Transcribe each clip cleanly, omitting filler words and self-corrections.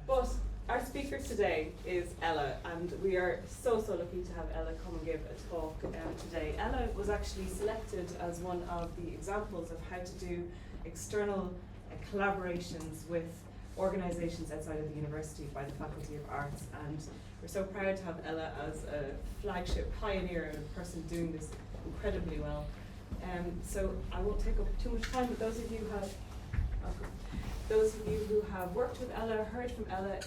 But our speaker today is Ella, and we are so lucky to have Ella come and give a talk today. Ella was actually selected as one of the examples of how to do external collaborations with organisations outside of the university by the Faculty of Arts, and we're so proud to have Ella as a flagship pioneer and a person doing this incredibly well. So I won't take up too much time, but those of you who have worked with Ella, heard from Ella,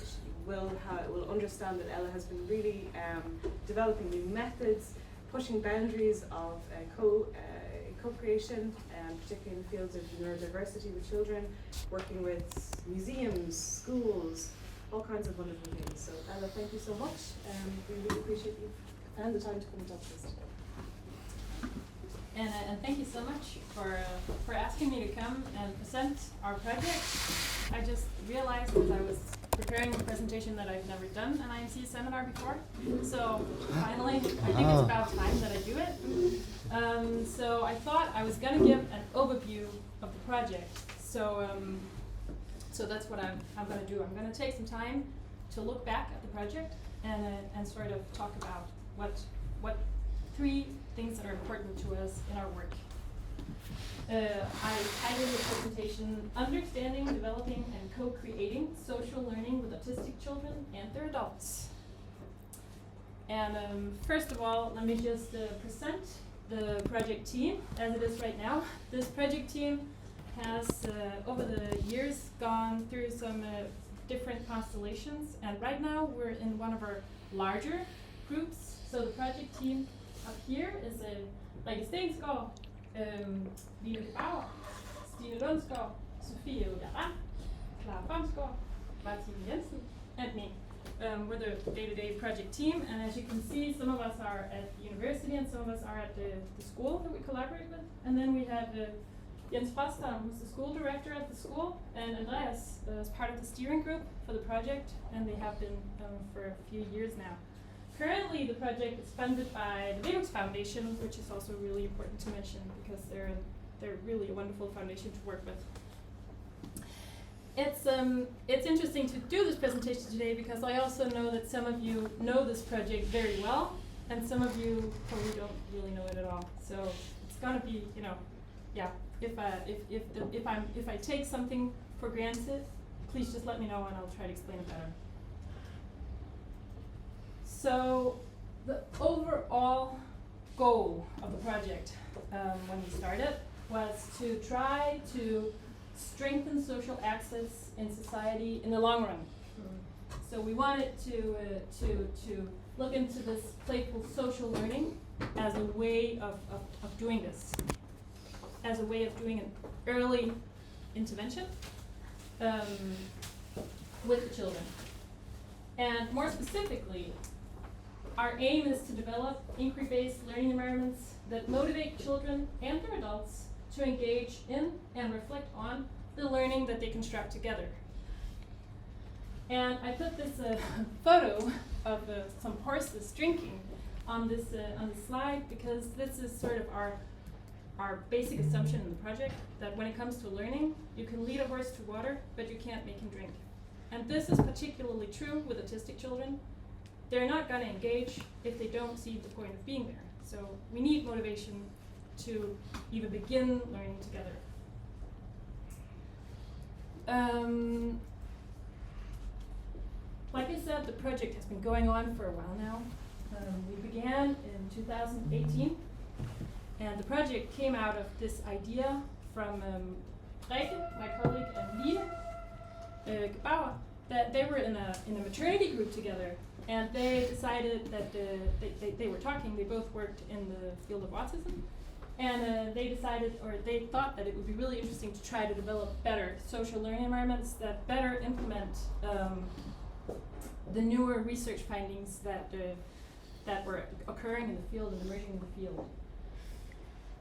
will understand that Ella has been really developing new methods, pushing boundaries of co-creation, particularly in the fields of neurodiversity with children, working with museums, schools, all kinds of wonderful things. So Ella, thank you so much. We really appreciate you and the time to come and talk to us today. And thank you so much for asking me to come and present our project. I just realized as I was preparing a presentation that I've never done an IMC seminar before. So finally, I think it's about time that I do it. So I thought I was going to give an overview of the project. So that's what I'm going to do. I'm going to take some time to look back at the project and sort of talk about what three things that are important to us in our work. I titled the presentation, Understanding, Developing, and Co-Creating Social Learning with Autistic Children and Their Adults. And first of all, let me just present the project team as it is right now. This project team has, over the years, gone through some different constellations, and right now we're in one of our larger groups. So the project team up here is Langagerskolen, Line Bauer, Stine Lundsgaard, Sofie Udara, Clara Bromsgaard, Martin Jensen, and me. We're the day-to-day project team, and as you can see, some of us are at the university and some of us are at the school that we collaborate with. And then we have Jens Paldam, who's the school director at the school, and Andreas is part of the steering group for the project, and they have been for a few years now. Currently, the project is funded by the Linux Foundation, which is also really important to mention because they're really a wonderful foundation to work with. It's interesting to do this presentation today because I also know that some of you know this project very well, and some of you probably don't really know it at all. So it's gonna be, if I take something for granted, please just let me know and I'll try to explain it better. So the overall goal of the project when we started was to try to strengthen social access in society in the long run. So we wanted to look into this playful social learning as a way of doing this, as a way of doing an early intervention with the children. And more specifically, our aim is to develop inquiry-based learning environments that motivate children and their adults to engage in and reflect on the learning that they construct together. And I put this photo of some horses drinking on this slide because this is sort of our basic assumption in the project, that when it comes to learning, you can lead a horse to water, but you can't make him drink. And this is particularly true with autistic children. They're not going to engage if they don't see the point of being there. So we need motivation to even begin learning together. Like I said, the project has been going on for a while now. We began in 2018, and the project came out of this idea from Rikke, my colleague, and Line Bauer, that they were in a maternity group together. And they decided that they were talking, they both worked in the field of autism, and they decided, or they thought that it would be really interesting to try to develop better social learning environments that better implement the newer research findings that were occurring in the field and emerging in the field.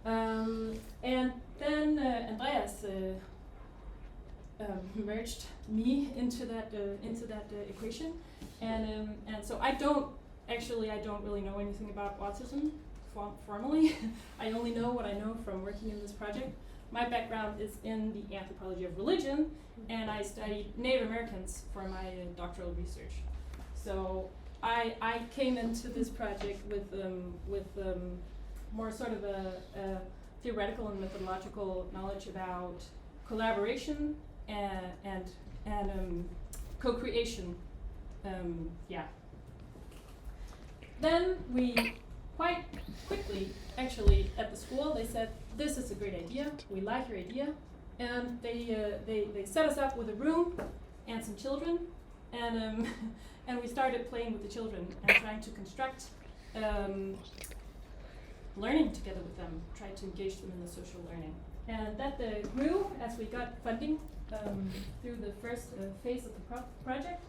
And then Andreas merged me into that equation, and so I don't really know anything about autism formally. I only know what I know from working in this project. my background is in the anthropology of religion, and I studied Native Americans for my doctoral research. So I came into this project with more sort of a theoretical and methodological knowledge about collaboration and co-creation. Then we quite quickly, actually, at the school, they said, "This is a great idea. We like your idea," and they set us up with a room and some children, and and we started playing with the children and trying to construct learning together with them, try to engage them in the social learning. And that grew as we got funding through the first phase of the project.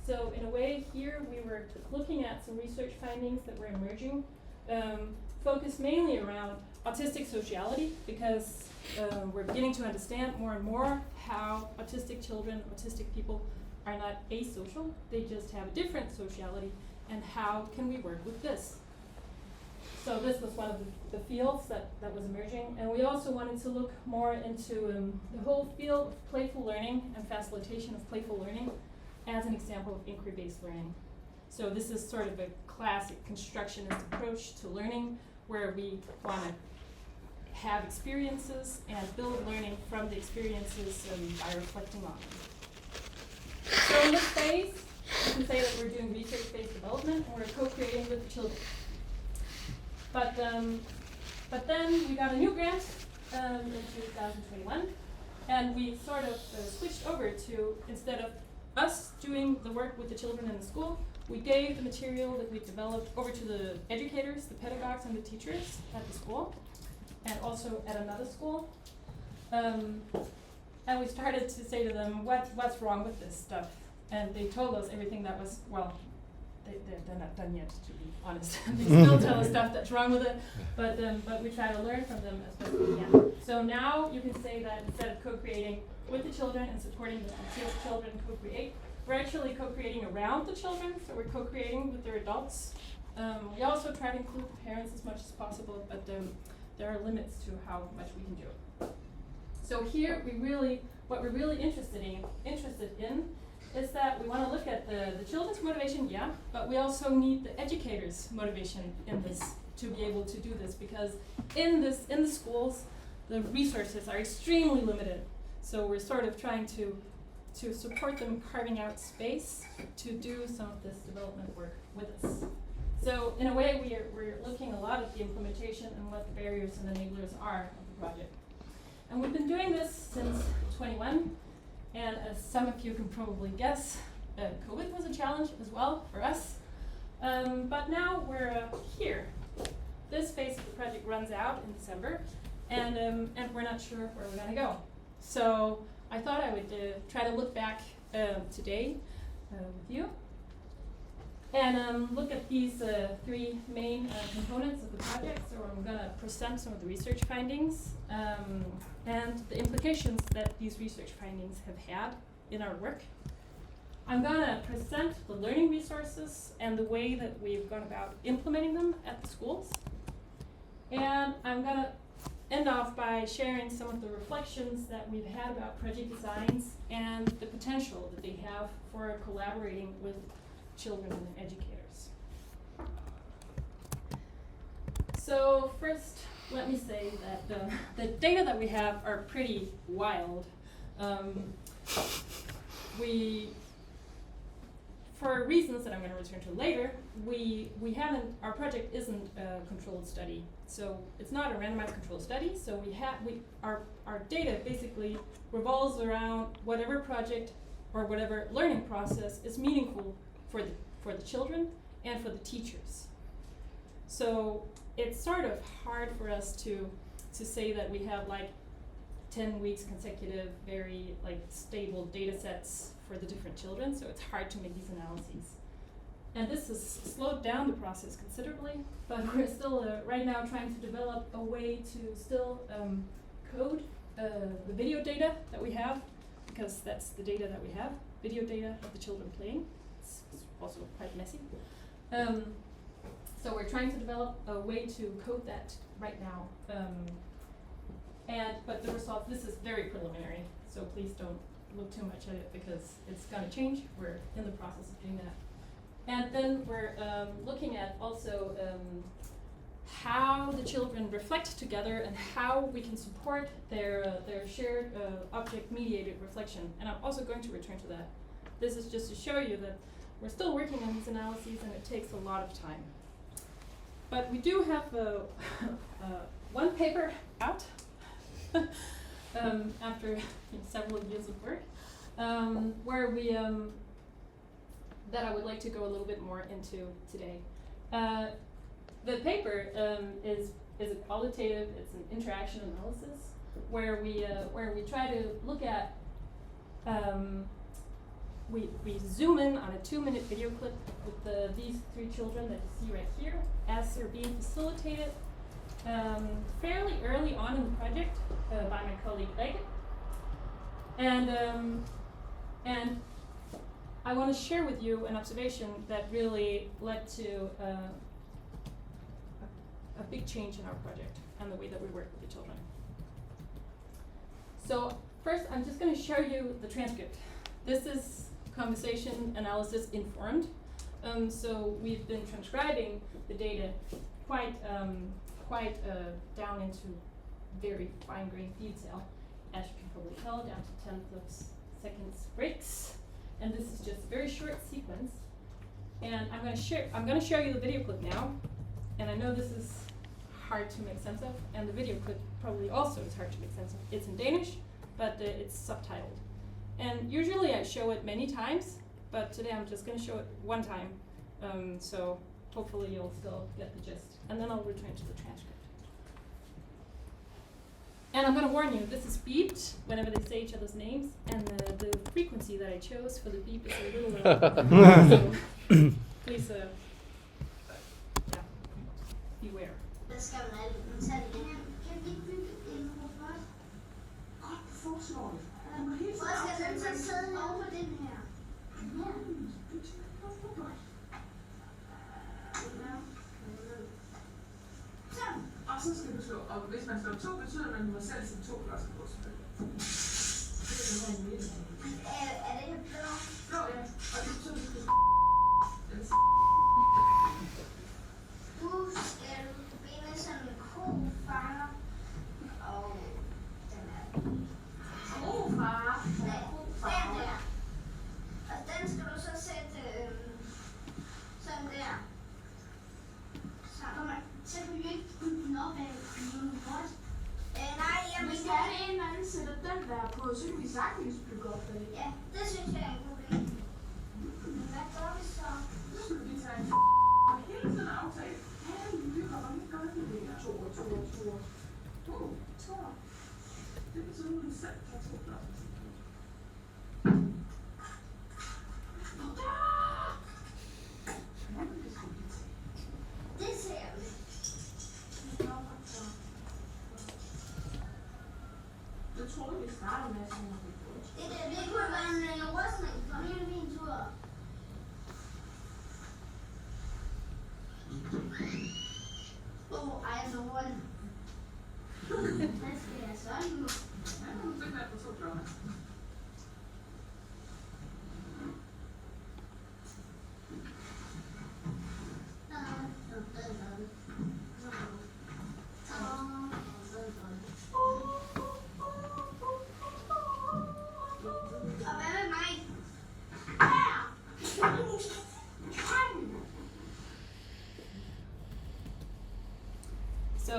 So in a way here we were looking at some research findings that were emerging, focused mainly around autistic sociality, because we're beginning to understand more and more how autistic children, autistic people are not asocial, they just have a different sociality, and how can we work with this? So this was one of the fields that was emerging, and we also wanted to look more into the whole field of playful learning and facilitation of playful learning as an example of inquiry-based learning. So this is sort of a classic constructionist approach to learning, where we want to have experiences and build learning from the experiences by reflecting on them. So in this phase, you can say that we're doing research-based development and we're co-creating with the children. But then we got a new grant in 2021, and we sort of switched over to, instead of us doing the work with the children in the school, we gave the material that we developed over to the educators, the pedagogues, and the teachers at the school, and also at another school. And we started to say to them, what's wrong with this stuff? And they told us everything that was, well, they're not done yet, to be honest. They still tell us stuff that's wrong with it, but we try to learn from them as best we can. So now you can say that instead of co-creating with the children and supporting the children co-create, we're actually co-creating around the children, so we're co-creating with their adults. We also try to include the parents as much as possible, but there are limits to how much we can do. So here, what we're really interested in is that we want to look at the children's motivation, yeah, but we also need the educators' motivation in this to be able to do this, because in the schools, the resources are extremely limited. So we're sort of trying to support them carving out space to do some of this development work with us. So in a way, we're looking a lot at the implementation and what the barriers and enablers are of the project. And we've been doing this since 21. And as some of you can probably guess, COVID was a challenge as well for us. But now we're here. This phase of the project runs out in December, and we're not sure where we're going to go. So I thought I would try to look back today with you and look at these three main components of the project. So I'm going to present some of the research findings and the implications that these research findings have had in our work. I'm going to present the learning resources and the way that we've gone about implementing them at the schools. And I'm going to end off by sharing some of the reflections that we've had about project designs and the potential that they have for collaborating with children and educators. So first, let me say that the data that we have are pretty wild. For reasons that I'm going to return to later, our project isn't a controlled study. So it's not a randomized controlled study. So our data basically revolves around whatever project or whatever learning process is meaningful for the children and for the teachers. So it's sort of hard for us to say that we have like 10 weeks consecutive, very like stable data sets for the different children, so it's hard to make these analyses. And this has slowed down the process considerably, but we're still right now trying to develop a way to still code the video data that we have, because that's the data that we have, video data of the children playing. It's also quite messy. So we're trying to develop a way to code that right now. But the results, this is very preliminary, so please don't look too much at it because it's going to change. We're in the process of doing that. And then we're looking at also how the children reflect together and how we can support their shared object-mediated reflection. And I'm also going to return to that. This is just to show you that we're still working on these analyses and it takes a lot of time. But we do have one paper out after several years of work, where we that I would like to go a little bit more into today. The paper is a qualitative. It's an interaction analysis where we try to look at. We zoom in on a 2-minute video clip with these 3 children that you see right here as they're being facilitated fairly early on in the project by my colleague Rikke. And I want to share with you an observation that really led to a big change in our project and the way that we work with the children. So first, I'm just going to show you the transcript. This is conversation analysis informed. So we've been transcribing the data quite down into very fine-grained detail, as you can probably tell, down to 10th of seconds breaks. And this is just a very short sequence. And I'm going to show you the video clip now. And I know this is hard to make sense of, and the video clip probably also is hard to make sense of. It's in Danish, but it's subtitled. And usually I show it many times, but today I'm just going to show it one time. So hopefully you'll still get the gist. And then I'll return to the transcript. And I'm going to warn you, this is beeped whenever they say each other's names, and the frequency that I chose for the beep is a little so please beware. Og så skal du slå, og hvis man slår 2, betyder man, at du må selv sætte 2 klodser på, selvfølgelig. Er det her blå? Blå, ja. Og det betyder, at du skal Du skal binde sådan en kofanger, og den er kofanger. Den der. Og den skal du så sætte sådan der. Så kan vi ikke bygge den op af noget godt. Nej, jeg hvis der er en eller anden sætter den der på, så kan vi sagtens bygge op af. Ja, det synes jeg er en god idé. Men hvad gør vi så? Så skal vi tage en og hele tiden aftale. Ja, vi bygger, og vi gør det her. 2 og 2 og 2 og 2. Det betyder, at du selv tager 2 klodser. Det ser vi. Jeg troede, vi startede med sådan noget. Det kunne være en rustning for hele min tur. Ej, så hurtigt. Hvad skal jeg så nu? Ja, nu fik jeg på 2 klokker. So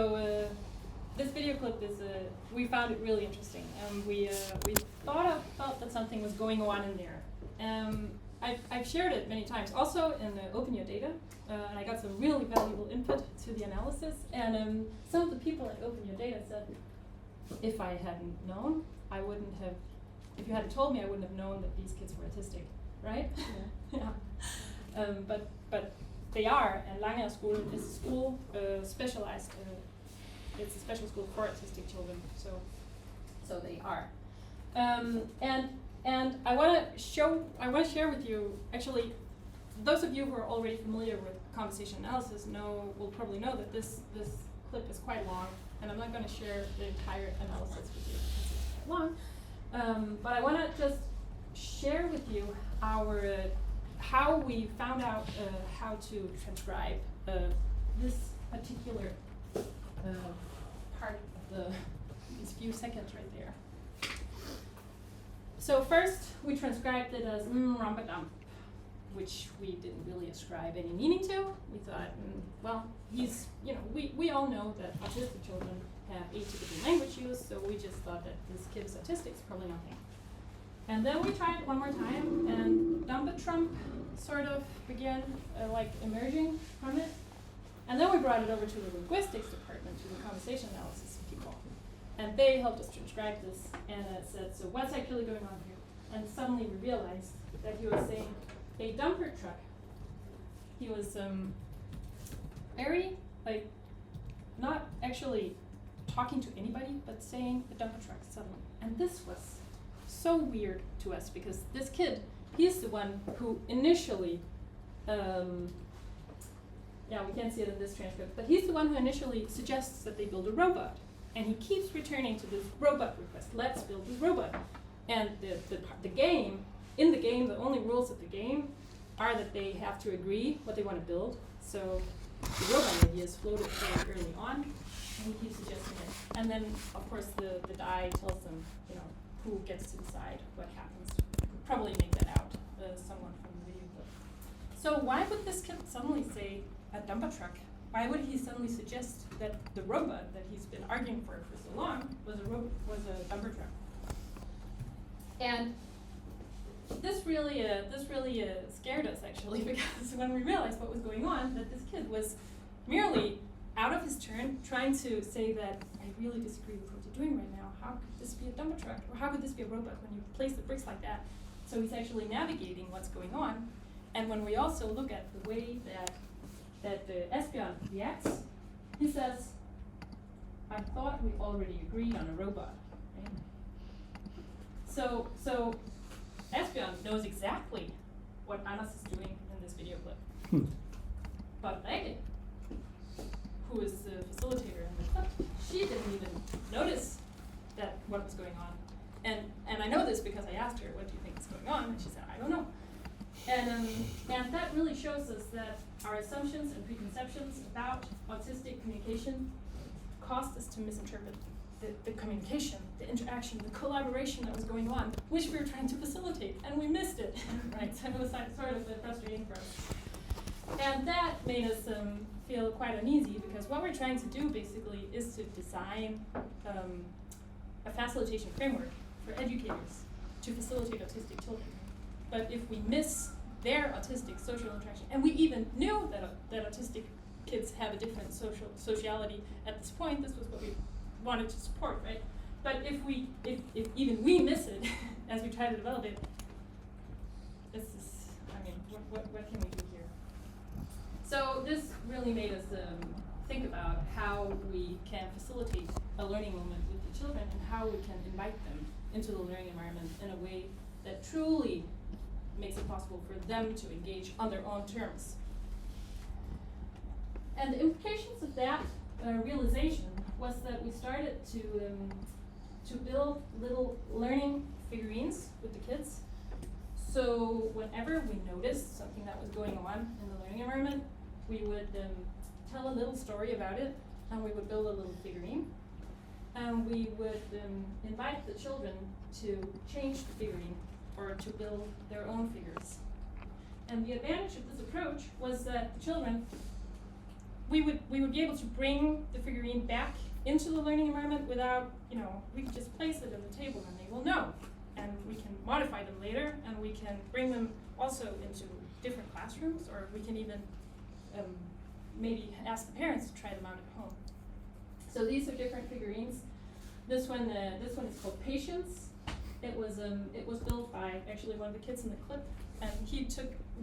this video clip is we found it really interesting. We felt that something was going on in there. I've shared it many times, also in Open Your Data, and I got some really valuable input to the analysis. And some of the people at Open Your Data said, if I hadn't known, I wouldn't have. If you hadn't told me, I wouldn't have known that these kids were autistic, right? Yeah. But they are, and Langagerskolen is a school specialized. It's a special school for autistic children, so they are. And I want to share with you. Actually, those of you who are already familiar with conversation analysis will probably know that this clip is quite long, and I'm not going to share the entire analysis with you because it's quite long, but I want to just share with you our how we found out how to transcribe this particular part of these few seconds right there. So first, we transcribed it as rumpadump, which we didn't really ascribe any meaning to. We thought, well, he's, we all know that autistic children have atypical language use, so we just thought that this kid is autistic, it's probably nothing. And then we tried it one more time, and Dumbatrump sort of began like emerging from it. And then we brought it over to the linguistics department, to the conversation analysis people. And they helped us transcribe this, and it said, so what's actually going on here? And suddenly we realized that he was saying a dumper truck. He was very, like, not actually talking to anybody, but saying a dumper truck suddenly. And this was so weird to us, because this kid, he's the one who initially, we can't see it in this transcript, but he's the one who initially suggests that they build a robot. And he keeps returning to this robot request. Let's build this robot. And the game, in the game, the only rules of the game are that they have to agree what they want to build. So the robot idea is floated very early on, and he keeps suggesting it. And then, of course, the die tells them, who gets to decide what happens. You could probably make that out, someone from the video clip. So why would this kid suddenly say a dumper truck? Why would he suddenly suggest that the robot that he's been arguing for so long was a dumper truck? And this really scared us, actually, because when we realized what was going on, that this kid was merely out of his turn trying to say that I really disagree with what you're doing right now. How could this be a dumper truck? Or how could this be a robot when you place the bricks like that? So he's actually navigating what's going on. And when we also look at the way that Esbjørn reacts, he says, I thought we already agreed on a robot. Right? So Esbjørn knows exactly what Anders is doing in this video clip. But Lege, who is the facilitator in the clip, she didn't even notice that what was going on. And I know this because I asked her, what do you think is going on? And she said, I don't know. And that really shows us that our assumptions and preconceptions about autistic communication caused us to misinterpret the communication, the interaction, the collaboration that was going on, which we were trying to facilitate, and we missed it, right? So it was like sort of frustrating for us. And that made us feel quite uneasy, because what we're trying to do basically is to design a facilitation framework for educators to facilitate autistic children. But if we miss their autistic social interaction, and we even knew that autistic kids have a different sociality at this point, this was what we wanted to support, right? But if even we miss it as we try to develop it, this is, what can we do here? So this really made us think about how we can facilitate a learning moment with the children, and how we can invite them into the learning environment in a way that truly makes it possible for them to engage on their own terms. And the implications of that realization was that we started to build little learning figurines with the kids. So whenever we noticed something that was going on in the learning environment, we would tell a little story about it, and we would build a little figurine. And we would invite the children to change the figurine, or to build their own figures. And the advantage of this approach was that the children, we would be able to bring the figurine back into the learning environment without, we could just place it on the table and they will know. And we can modify them later, and we can bring them also into different classrooms, or we can even maybe ask the parents to try them out at home. So these are different figurines. This one is called Patience. It was built by actually one of the kids in the clip, and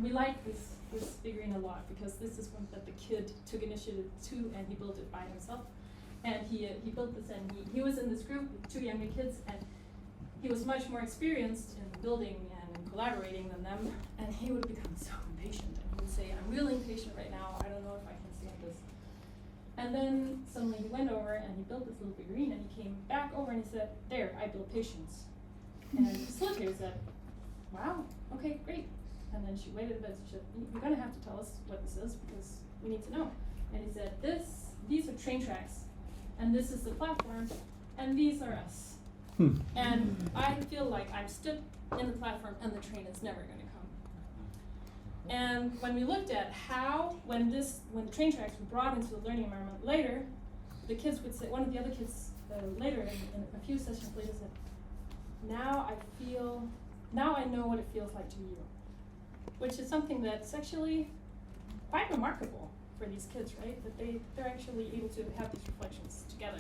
we like this figurine a lot, because this is one that the kid took initiative to, and he built it by himself. And he built this, and he was in this group with two younger kids, and he was much more experienced in building and in collaborating than them, and he would become so impatient, and he would say, I'm really impatient right now, I don't know if I can stand this. And then suddenly he went over and he built this little figurine, and he came back over and he said, "There, I built patience." And the facilitator said, "Wow, okay, great." And then she waited a bit and she said, "You're gonna have to tell us what this is because we need to know." And he said, these are train tracks, and this is the platform, and these are us. And I feel like I'm stood in the platform and the train is never gonna come. And when we looked at how, when the train tracks were brought into the learning environment later, the kids would say, one of the other kids later in a few sessions later said, now I know what it feels like to be you. Which is something that's actually quite remarkable for these kids, right? That they're actually able to have these reflections together.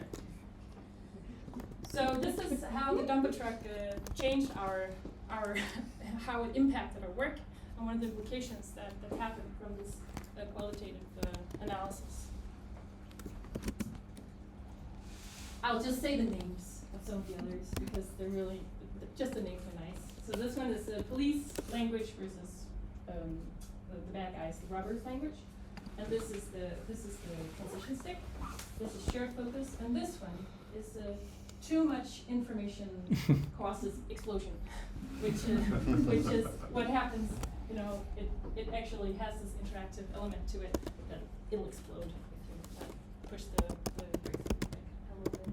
So this is how the dumper truck changed our how it impacted our work, and one of the implications that happened from this qualitative analysis. I'll just say the names of some of the others because they're really, just the names are nice. So this one is police language versus the bad guys, the robbers language. And this is the transition stick. This is shared focus, and this one is too much information causes explosion, which is what happens. You know, it actually has this interactive element to it that it'll explode if you push the breakthrough a little bit.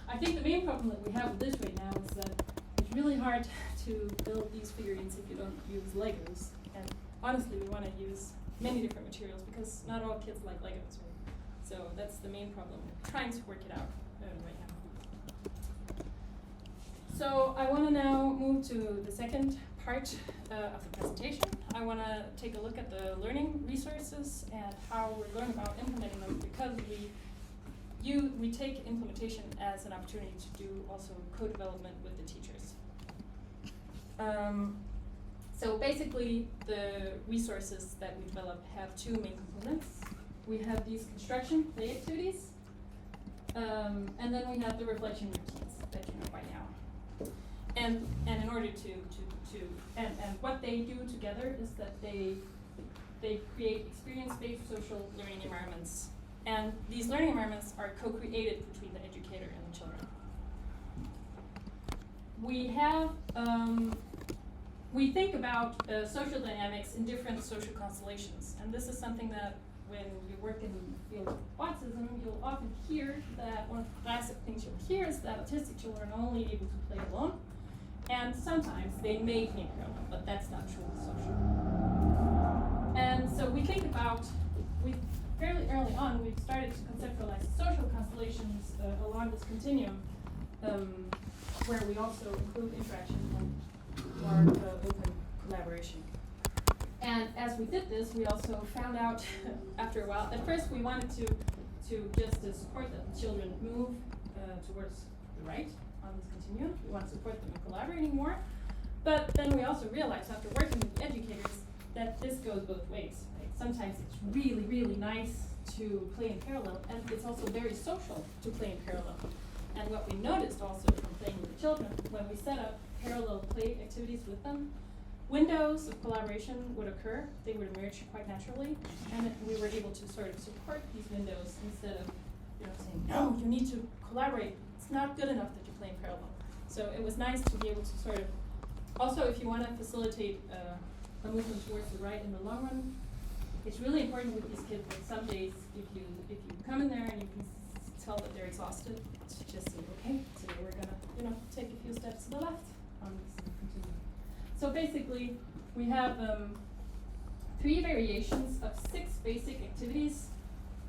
I think the main problem that we have with this right now is that it's really hard to build these figurines if you don't use Legos. And honestly, we want to use many different materials because not all kids like Legos, right? So that's the main problem. We're trying to work it out right now. So I want to now move to the second part of the presentation. I want to take a look at the learning resources and how we're going about implementing them, because we take implementation as an opportunity to do also co-development with the teachers. So basically, the resources that we develop have two main components. We have these construction play activities, and then we have the reflection routines that you know by now. And in order and what they do together is that they create experience-based social learning environments. And these learning environments are co-created between the educator and the children. We have we think about social dynamics in different social constellations, and this is something that when you work in the field of autism, you'll often hear that one of the classic things you'll hear is that autistic children are only able to play alone, and sometimes they may play parallel, but that's not true with social. And so we think about, fairly early on, we've started to conceptualize social constellations along this continuum, where we also include interaction and open collaboration. And as we did this, we also found out after a while, at first we wanted to just support that the children move towards the right on this continuum. We want to support them in collaborating more. But then we also realized after working with the educators that this goes both ways. Right? Sometimes it's really, really nice to play in parallel, and it's also very social to play in parallel. And what we noticed also from playing with the children, when we set up parallel play activities with them, windows of collaboration would occur. They would emerge quite naturally, and we were able to sort of support these windows instead of, saying, no, you need to collaborate. It's not good enough that you play in parallel. So it was nice to be able to sort of, also if you want to facilitate a movement towards the right in the long run, it's really important with these kids that some days if you come in there and you can tell that they're exhausted, to just say, okay, today we're gonna take a few steps to the left on this and continue. So basically, we have 3 variations of 6 basic activities.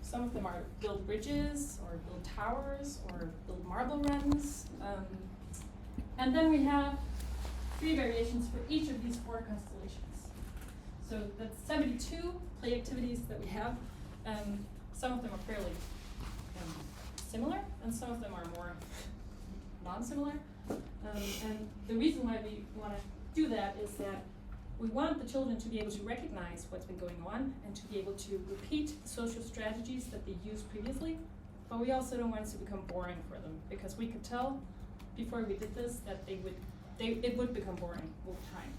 Some of them are build bridges, or build towers, or build marble runs. And then we have 3 variations for each of these 4 constellations. So that's 72 play activities that we have. Some of them are fairly similar, and some of them are more non-similar. And the reason why we want to do that is that we want the children to be able to recognize what's been going on and to be able to repeat the social strategies that they used previously, but we also don't want it to become boring for them, because we could tell before we did this that it would become boring over time.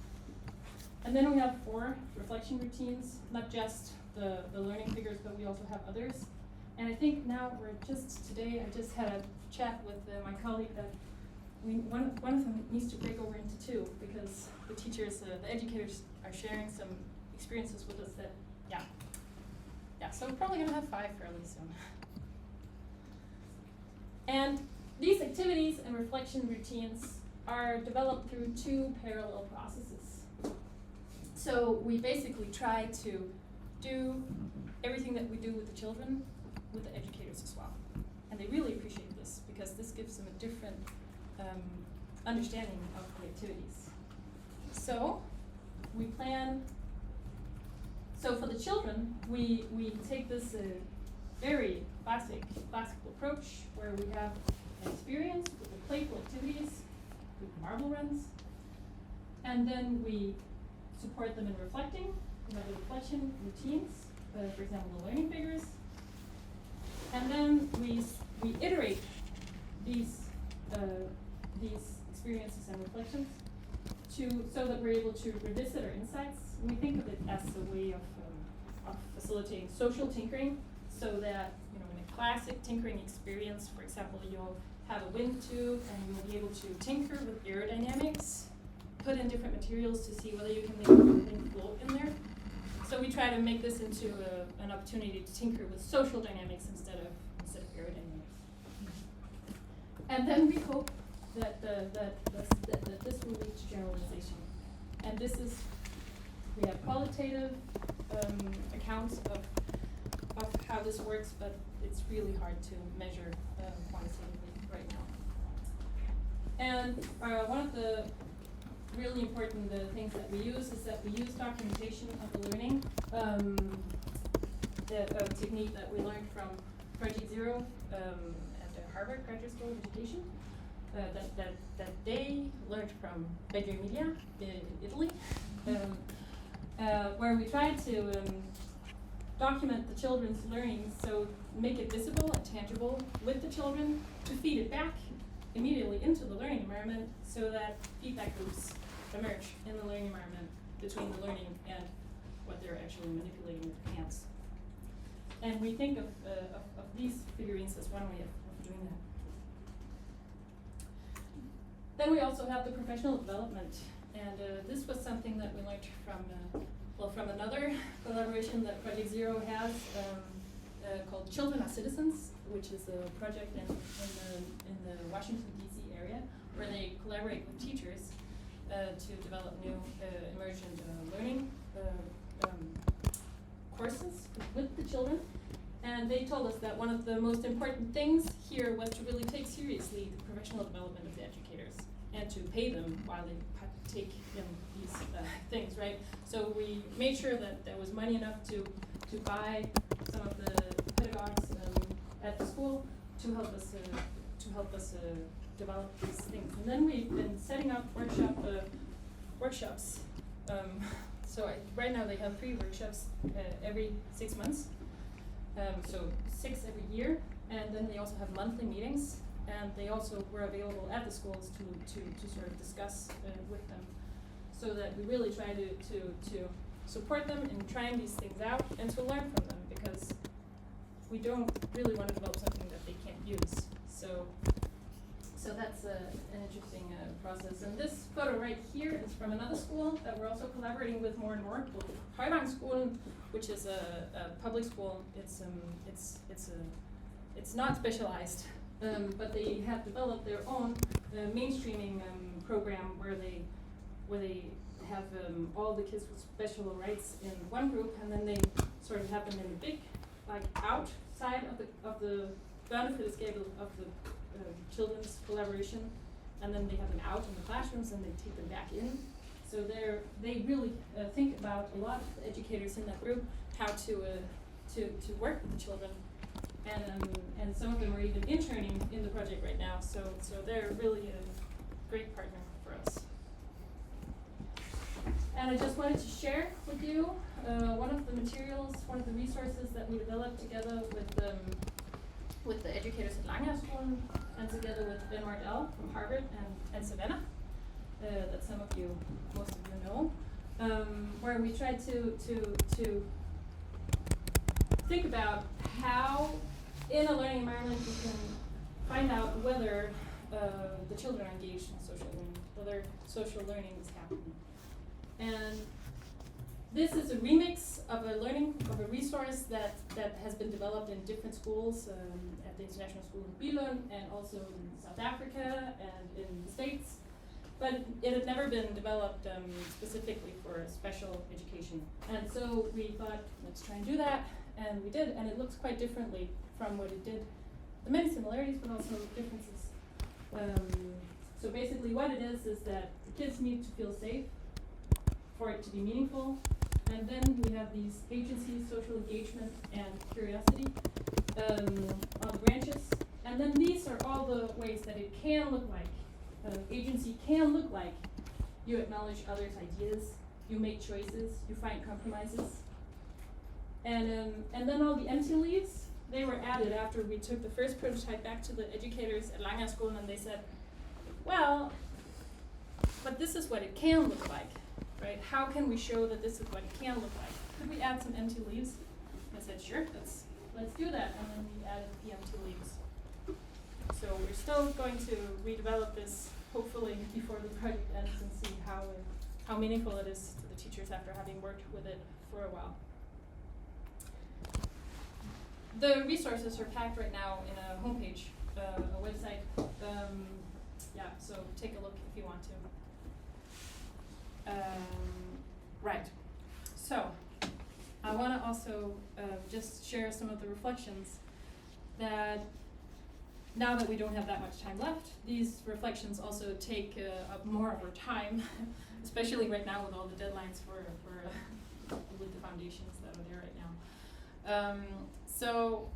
And then we have 4 reflection routines, not just the learning figures, but we also have others. And I think now today I just had a chat with my colleague that one of them needs to break over into two, because the teachers, the educators are sharing some experiences with us that, so we're probably gonna have 5 fairly soon. And these activities and reflection routines are developed through 2 parallel processes. So we basically try to do everything that we do with the children with the educators as well. And they really appreciate this, because this gives them a different understanding of the activities. So we plan, so for the children, we take this very classical approach where we have an experience with the playful activities, with marble runs, and then we support them in reflecting. We have the reflection routines, for example, the learning figures, and then we iterate these experiences and reflections so that we're able to revisit our insights. We think of it as a way of facilitating social tinkering, so that in a classic tinkering experience, for example, you'll have a wind tube and you'll be able to tinker with aerodynamics, put in different materials to see whether you can make anything float in there. So we try to make this into an opportunity to tinker with social dynamics instead of aerodynamics. And then we hope that this will lead to generalization. And we have qualitative accounts of how this works, but it's really hard to measure quantitatively right now. And one of the really important things that we use is that we use documentation of the learning, the technique that we learned from Project Zero at the Harvard Graduate School of Education, that they learned from Reggio Emilia in Italy, where we tried to document the children's learning, so make it visible and tangible with the children, to feed it back immediately into the learning environment, so that feedback loops emerge in the learning environment between the learning and what they're actually manipulating with their hands. And we think of these figurines as one way of doing that. Then we also have the professional development, and this was something that we learned from another collaboration that Project Zero has, called Children as Citizens, which is a project in the Washington DC area, where they collaborate with teachers to develop new immersion learning courses with the children. And they told us that one of the most important things here was to really take seriously the professional development of the educators, and to pay them while they partake in these things, right? So we made sure that there was money enough to buy some of the pedagogues at the school to help us develop these things. And then we've been setting up workshops. So right now they have 3 workshops every 6 months. So 6 every year, and then they also have monthly meetings, and they also were available at the schools to sort of discuss with them, so that we really try to support them in trying these things out and to learn from them, because we don't really want to develop something that they can't use. So that's an interesting process. And this photo right here is from another school that we're also collaborating with more and more, Langagerskolen, which is a public school. It's not specialized, but they have developed their own mainstreaming program where they have all the kids with special rights in one group, and then they sort of have them in a big, like, outside of the benefit of the children's collaboration, and then they have them out in the classrooms, and they take them back in. So they really think about, a lot of the educators in that group, how to work with the children, and some of them are even interning in the project right now. So they're really a great partner for us. And I just wanted to share with you one of the materials, one of the resources that we developed together with the educators at Langagerskolen, and together with Ben Mardell from Harvard and Savannah, that most of you know, where we tried to think about how in a learning environment, you can find out whether the children are engaged in social learning, whether social learning is happening. And this is a remix of a resource that has been developed in different schools, at the International School in Billund, and also in South Africa and in the States. But it had never been developed specifically for special education. And so we thought, let's try and do that, and we did, and it looks quite differently from what it did. There are many similarities, but also differences. So basically what it is that the kids need to feel safe for it to be meaningful. And then we have these agency, social engagement, and curiosity on the branches. And then these are all the ways that it can look like. Agency can look like you acknowledge others' ideas, you make choices, you find compromises. And then all the empty leaves, they were added after we took the first prototype back to the educators at Langagerskolen, and they said, well, but this is what it can look like, right? How can we show that this is what it can look like? Could we add some empty leaves? I said, sure, let's do that, and then we added the empty leaves. So we're still going to redevelop this, hopefully before the project ends, and see how meaningful it is to the teachers after having worked with it for a while. The resources are packed right now in a homepage, a website. Yeah, so take a look if you want to. Right. So I want to also just share some of the reflections that, now that we don't have that much time left, these reflections also take up more of our time, especially right now with all the deadlines for with the foundations that are there right now. So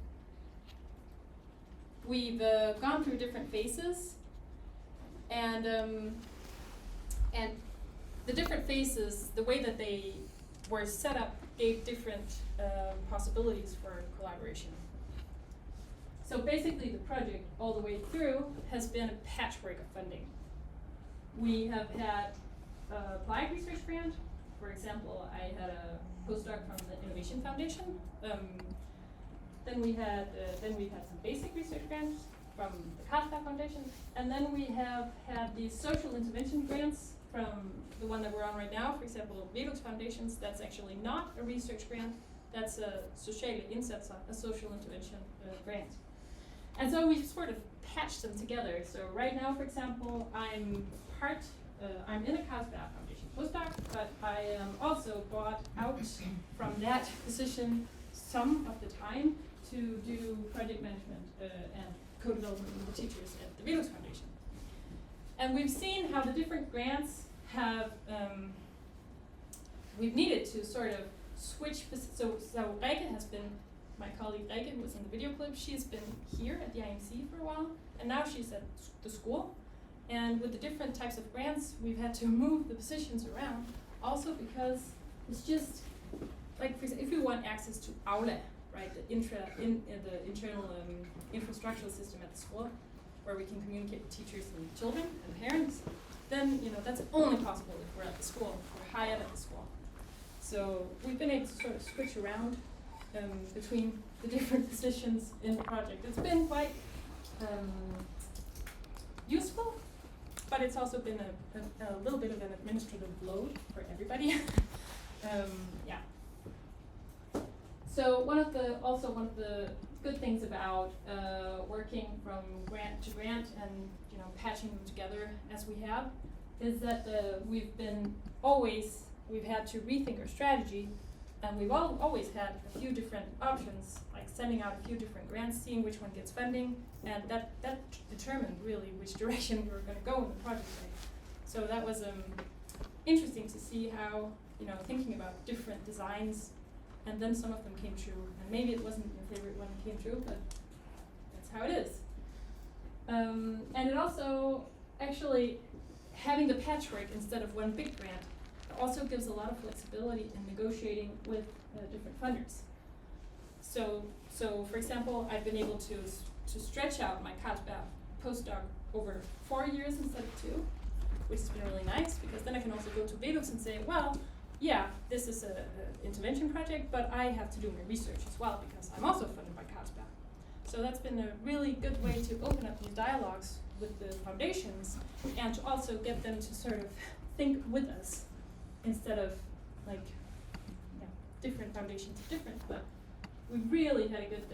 we've gone through different phases, and the different phases, the way that they were set up, gave different possibilities for collaboration. So basically the project all the way through has been a patchwork of funding. We have had a applied research grant. For example, I had a postdoc from the Innovation Foundation. Then we've had some basic research grants from the CollaboLearn Foundation, and then we have had these social intervention grants from the one that we're on right now. For example, Velux Foundations, that's actually not a research grant, that's a sociale insatser, a social intervention grant. And so we sort of patched them together. So right now, for example, I'm in a CollaboLearn Foundation postdoc, but I am also bought out from that position some of the time to do project management and co-development with the teachers at the Velux Foundation. And we've seen how the different grants have, we've needed to sort of switch, so Reike has been, my colleague Reike, who was in the video clip, she's been here at the IMC for a while, and now she's at the school. And with the different types of grants, we've had to move the positions around, also because it's just, like for example, if we want access to Aula, right, the internal infrastructural system at the school, where we can communicate with teachers and children and parents, then that's only possible if we're at the school, we're hired at the school. So we've been able to sort of switch around between the different positions in the project. It's been quite useful, but it's also been a little bit of an administrative load for everybody. Yeah. So one of the good things about working from grant to grant and patching them together as we have is that we've had to rethink our strategy, and we've always had a few different options, like sending out a few different grants, seeing which one gets funding, and that determined really which direction we were going to go in the project. So that was interesting to see how thinking about different designs. And then some of them came true, and maybe it wasn't your favorite one that came true, but that's how it is. And it also, actually, having the patchwork instead of one big grant also gives a lot of flexibility in negotiating with different funders. So for example, I've been able to stretch out my CollaboLearn postdoc over 4 years instead of 2, which has been really nice, because then I can also go to Velux and say, well, yeah, this is an intervention project, but I have to do my research as well because I'm also funded by CollaboLearn. So that's been a really good way to open up these dialogues with the foundations and to also get them to sort of think with us instead of like, yeah, different foundations are different, but we really had a good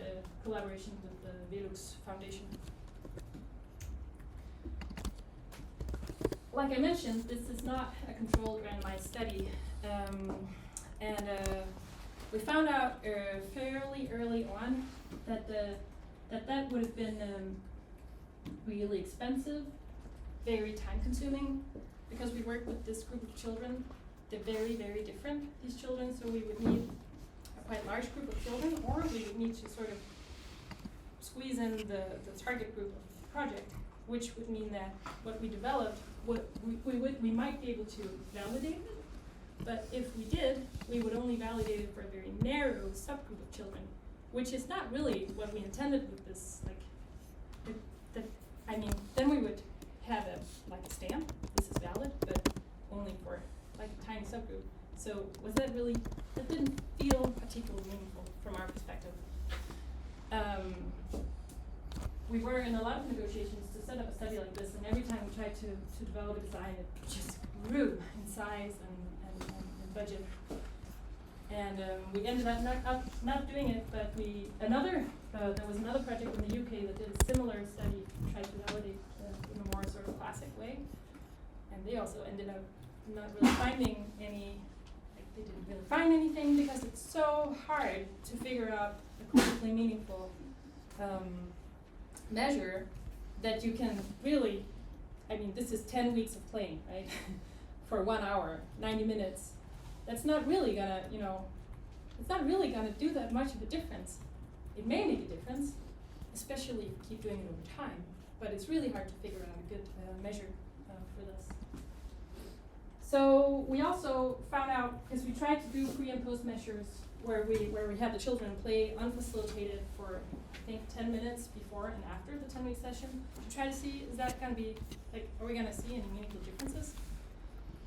collaboration with the Velux Foundation. Like I mentioned, this is not a controlled randomized study, and we found out fairly early on that that would have been really expensive, very time-consuming, because we work with this group of children. They're very, very different, these children, so we would need a quite large group of children, or we would need to sort of squeeze in the target group of the project, which would mean that what we developed, we might be able to validate it, but if we did, we would only validate it for a very narrow subgroup of children, which is not really what we intended with this, like, I mean, then we would have a stamp, this is valid, but only for like a tiny subgroup. So that didn't feel particularly meaningful from our perspective. We were in a lot of negotiations to set up a study like this, and every time we tried to develop a design, it just grew in size and budget. And we ended up not doing it, but there was another project in the UK that did a similar study, tried to validate in a more sort of classic way, and they also ended up not really finding any, they didn't really find anything because it's so hard to figure out a clinically meaningful measure that you can really, I mean, this is 10 weeks of playing, right? For 1 hour, 90 minutes. That's not really gonna, it's not really gonna do that much of a difference. It may make a difference, especially if you keep doing it over time, but it's really hard to figure out a good measure for this. So we also found out, because we tried to do pre and post measures where we had the children play unfacilitated for, I think, 10 minutes before and after the 10-week session, to try to see, is that gonna be, like, are we gonna see any meaningful differences?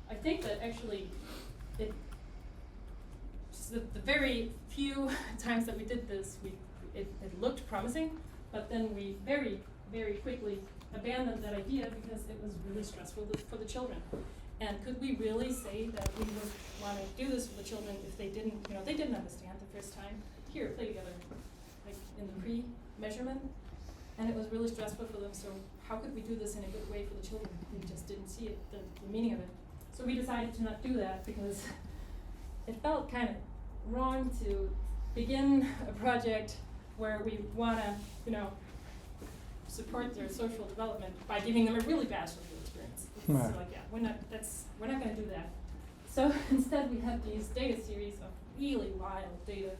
I think that actually, the very few times that we did this, it looked promising, but then we very, very quickly abandoned that idea because it was really stressful for the children. And could we really say that we would want to do this for the children if they didn't, they didn't understand the first time? Here, play together, like in the pre-measurement, and it was really stressful for them. So how could we do this in a good way for the children? We just didn't see it, the meaning of it. So we decided to not do that because it felt kind of wrong to begin a project where we want to, support their social development by giving them a really bad social experience. So like, yeah, we're not going to do that. So instead, we have these data series of really wild data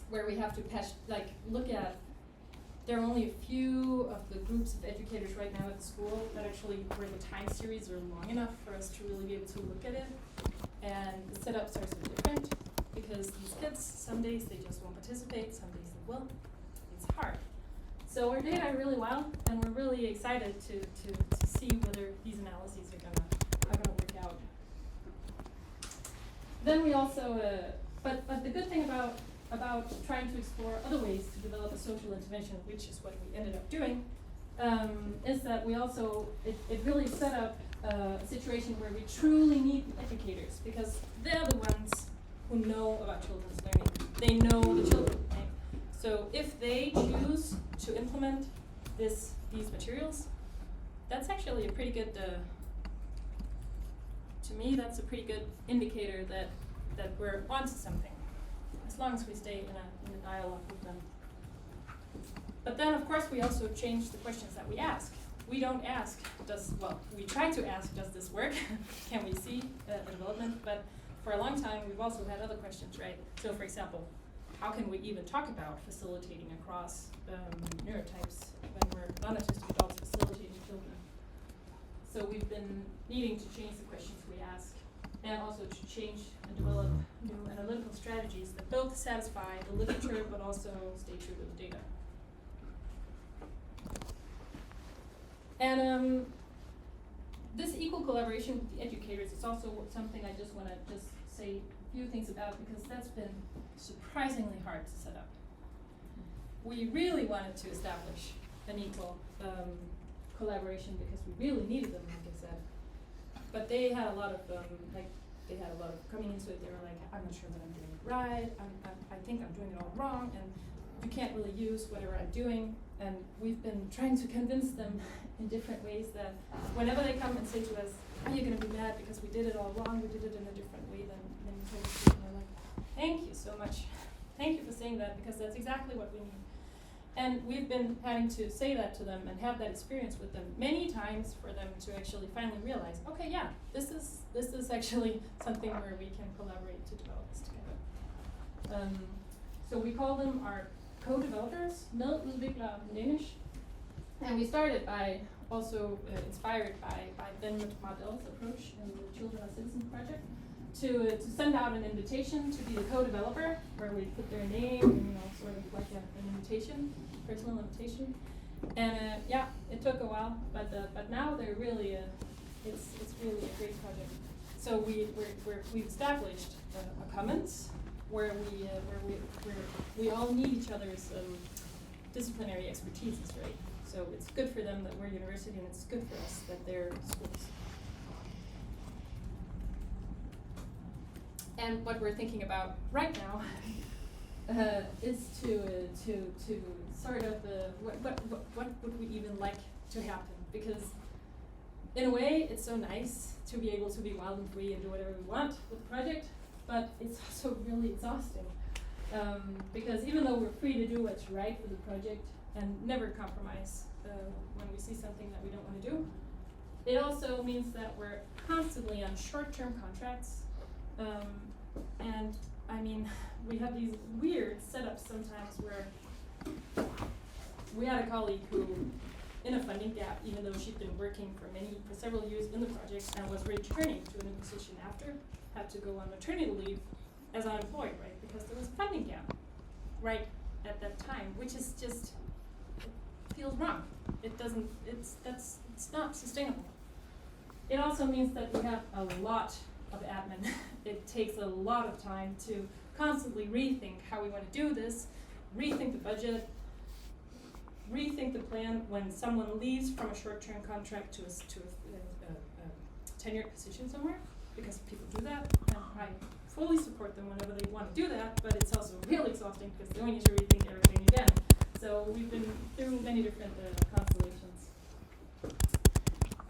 where we have to look at. There are only a few of the groups of educators right now at the school that actually, where the time series are long enough for us to really be able to look at it. And the setups are so different because these kids, some days they just won't participate, some days they will. It's hard. So our data are really wild, and we're really excited to see whether these analyses are gonna work out. Then we also, but the good thing about trying to explore other ways to develop a social intervention, which is what we ended up doing, is that we also, it really set up a situation where we truly need the educators, because they're the ones who know about children's learning. They know the children, right? So if they choose to implement these materials, that's actually a pretty good, to me, that's a pretty good indicator that we're onto something, as long as we stay in a dialogue with them. But then, of course, we also change the questions that we ask. We don't ask, we try to ask, does this work? Can we see a development? But for a long time, we've also had other questions, right? So, for example, how can we even talk about facilitating across neurotypes when we're non-autistic adults facilitating children? So we've been needing to change the questions we ask, and also to change and develop new analytical strategies that both satisfy the literature but also stay true to the data. And this equal collaboration with the educators is also something I just want to say a few things about, because that's been surprisingly hard to set up. we really wanted to establish an equal collaboration because we really needed them, like I said. But they had a lot of coming into it. They were like, I'm not sure that I'm doing it right. I think I'm doing it all wrong, and you can't really use whatever I'm doing. And we've been trying to convince them in different ways that whenever they come and say to us, are you going to be mad because we did it all wrong? We did it in a different way than you told us to. And they're like, thank you so much. Thank you for saying that, because that's exactly what we need. And we've been having to say that to them and have that experience with them many times for them to actually finally realize, okay, yeah, this is actually something where we can collaborate to develop this together. So we call them our co-developers, medudviklere in Danish. And we started by also inspired by Ben Mardel's approach in the Children of Citizens project to send out an invitation to be the co-developer, where we put their name and sort of like an invitation, personal invitation. And yeah, it took a while, but now they're really it's really a great project. So we've established a commons where we all need each other's disciplinary expertises, right? So it's good for them that we're a university, and it's good for us that they're schools. And what we're thinking about right now is to sort of what would we even like to happen? Because in a way, it's so nice to be able to be wild and free and do whatever we want with the project, but it's also really exhausting. Because even though we're free to do what's right for the project and never compromise when we see something that we don't want to do, it also means that we're constantly on short-term contracts. And I mean, we have these weird setups sometimes where we had a colleague who, in a funding gap, even though she'd been working for several years in the project and was returning to a new position after, had to go on maternity leave as unemployed, right? Because there was a funding gap right at that time, which is just, it feels wrong. It's not sustainable. It also means that we have a lot of admin. It takes a lot of time to constantly rethink how we want to do this, rethink the budget, rethink the plan when someone leaves from a short-term contract to a tenured position somewhere, because people do that, and I fully support them whenever they want to do that, but it's also really exhausting because they need to rethink everything again. So we've been through many different constellations.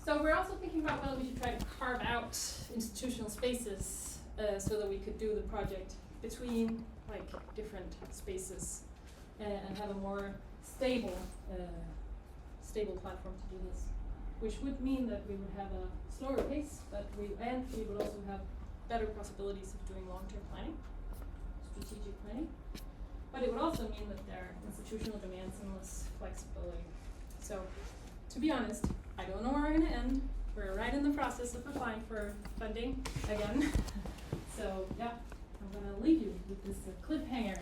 So we're also thinking about whether we should try to carve out institutional spaces so that we could do the project between like different spaces and have a more stable platform to do this, which would mean that we would have a slower pace, but we would also have better possibilities of doing long-term planning, strategic planning. But it would also mean that there are institutional demands and less flexibility. So, to be honest, I don't know where we're going to end. We're right in the process of applying for funding again. So, yeah, I'm going to leave you with this cliffhanger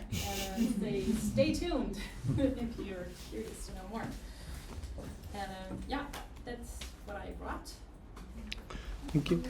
and say stay tuned if you're curious to know more. And yeah, that's what I brought. Thank you.